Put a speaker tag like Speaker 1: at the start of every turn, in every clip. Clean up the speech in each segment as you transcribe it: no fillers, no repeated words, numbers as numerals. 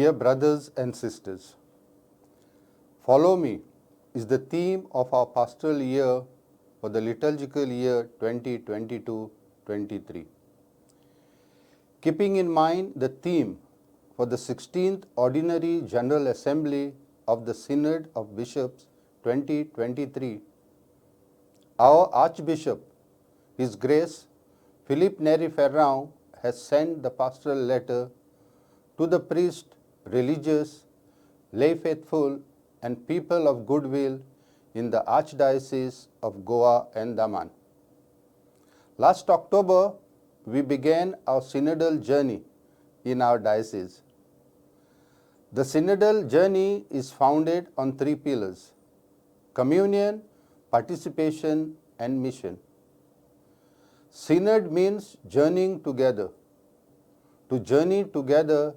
Speaker 1: Dear brothers and sisters, Follow Me is the theme of our pastoral year for the liturgical year 2022-23. Keeping in mind the theme for the 16th Ordinary General Assembly of the Synod of Bishops 2023, our Archbishop, His Grace Philippe Neri Ferrand, has sent the pastoral letter to the priest, religious, lay faithful, and people of goodwill in the Archdiocese of Goa and Daman. Last October, we began our synodal journey in our diocese. The synodal journey is founded on three pillars: communion, participation, and mission. Synod means journeying together. To journey together,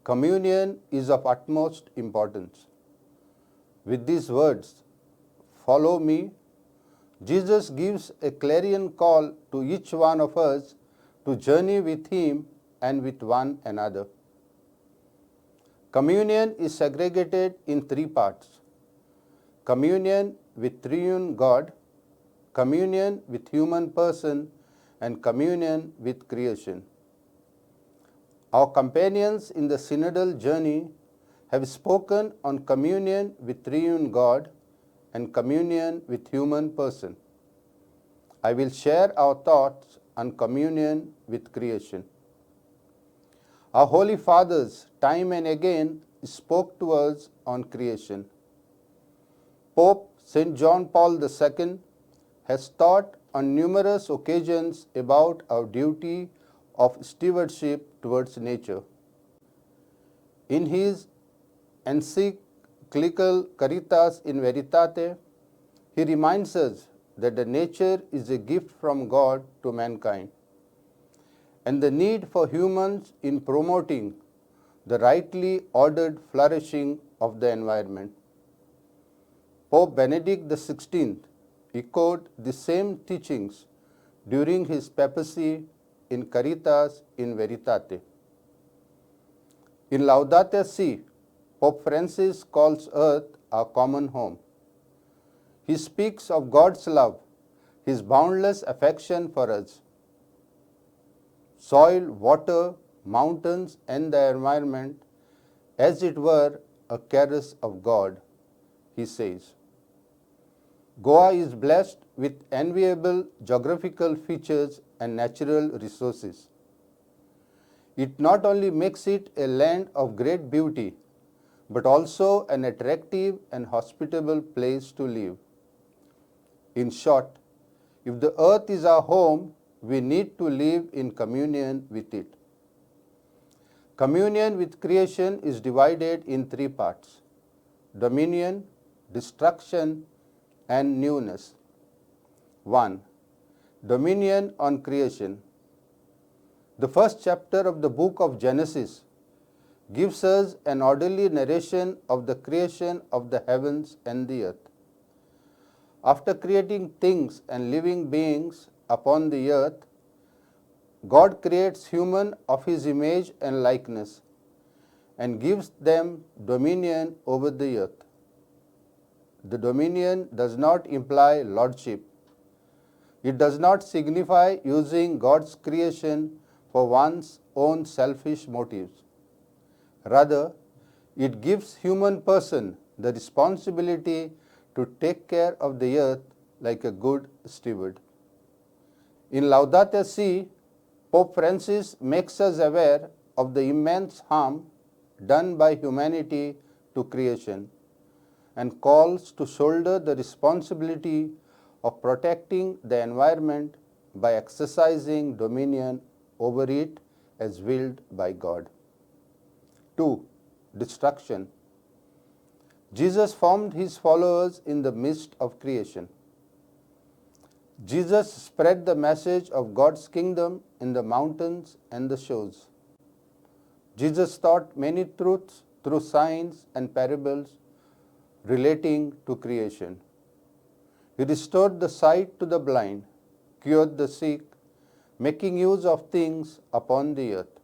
Speaker 1: communion is of utmost importance. With these words, "Follow me," Jesus gives a clarion call to each one of us to journey with Him and with one another. Communion is segregated in three parts: communion with triune God, communion with human person, and communion with creation. Our companions in the synodal journey have spoken on communion with triune God and communion with human person. I will share our thoughts on communion with creation. Our Holy Fathers time and again spoke to us on creation. Pope St. John Paul II has taught on numerous occasions about our duty of stewardship towards nature. In his encyclical Caritas in Veritate, he reminds us that the nature is a gift from God to mankind, and the need for humans in promoting the rightly ordered flourishing of the environment. Pope Benedict XVI echoed the same teachings during his papacy in Caritas in Veritate. In Laudato Si, Pope Francis calls earth our common home. He speaks of God's love, His boundless affection for us. Soil, water, mountains, and the environment, as it were a caress of God, he says. Goa is blessed with enviable geographical features and natural resources. It not only makes it a land of great beauty, but also an attractive and hospitable place to live. In short, if the earth is our home, we need to live in communion with it. Communion with creation is divided in three parts: dominion, destruction, and newness. 1. Dominion on creation. The first chapter of the book of Genesis gives us an orderly narration of the creation of the heavens and the earth. After creating things and living beings upon the earth, God creates human of His image and likeness and gives them dominion over the earth. The dominion does not imply lordship. It does not signify using God's creation for one's own selfish motives. Rather, it gives human person the responsibility to take care of the earth like a good steward. In Laudato Si, Pope Francis makes us aware of the immense harm done by humanity to creation and calls to shoulder the responsibility of protecting the environment by exercising dominion over it as willed by God. 2. Destruction. Jesus formed His followers in the midst of creation. Jesus spread the message of God's kingdom in the mountains and the shores. Jesus taught many truths through signs and parables relating to creation. He restored the sight to the blind, cured the sick, making use of things upon the earth.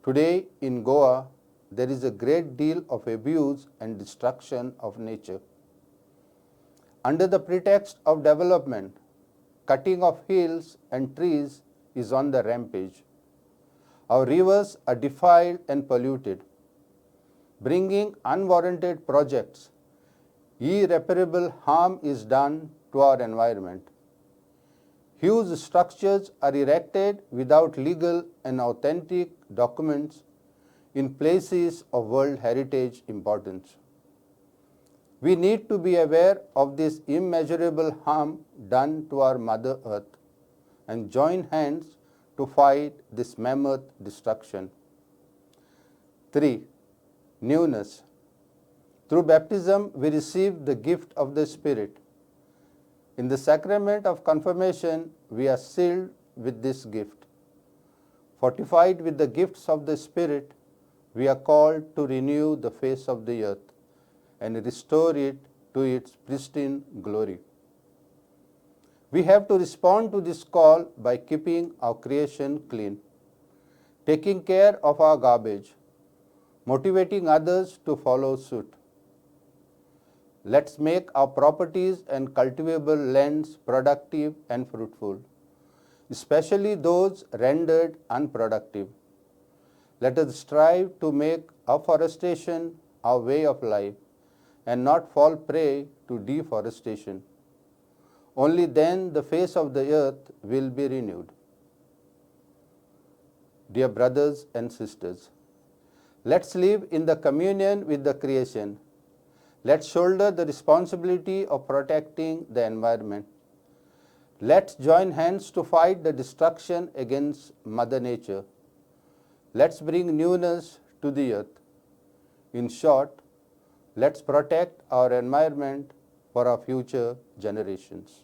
Speaker 1: Today in Goa, there is a great deal of abuse and destruction of nature. Under the pretext of development, cutting of hills and trees is on the rampage. Our rivers are defiled and polluted. Bringing unwarranted projects, irreparable harm is done to our environment. Huge structures are erected without legal and authentic documents in places of World Heritage importance. We need to be aware of this immeasurable harm done to our Mother Earth and join hands to fight this mammoth destruction. 3. Newness. Through baptism, we receive the gift of the Spirit. In the sacrament of confirmation, we are sealed with this gift. Fortified with the gifts of the Spirit, we are called to renew the face of the earth and restore it to its pristine glory. We have to respond to this call by keeping our creation clean, taking care of our garbage, motivating others to follow suit. Let's make our properties and cultivable lands productive and fruitful, especially those rendered unproductive. Let us strive to make afforestation our way of life and not fall prey to deforestation. Only then the face of the earth will be renewed. Dear brothers and sisters, let's live in the communion with the creation. Let's shoulder the responsibility of protecting the environment. Let's join hands to fight the destruction against Mother Nature. Let's bring newness to the earth. In short, let's protect our environment for our future generations.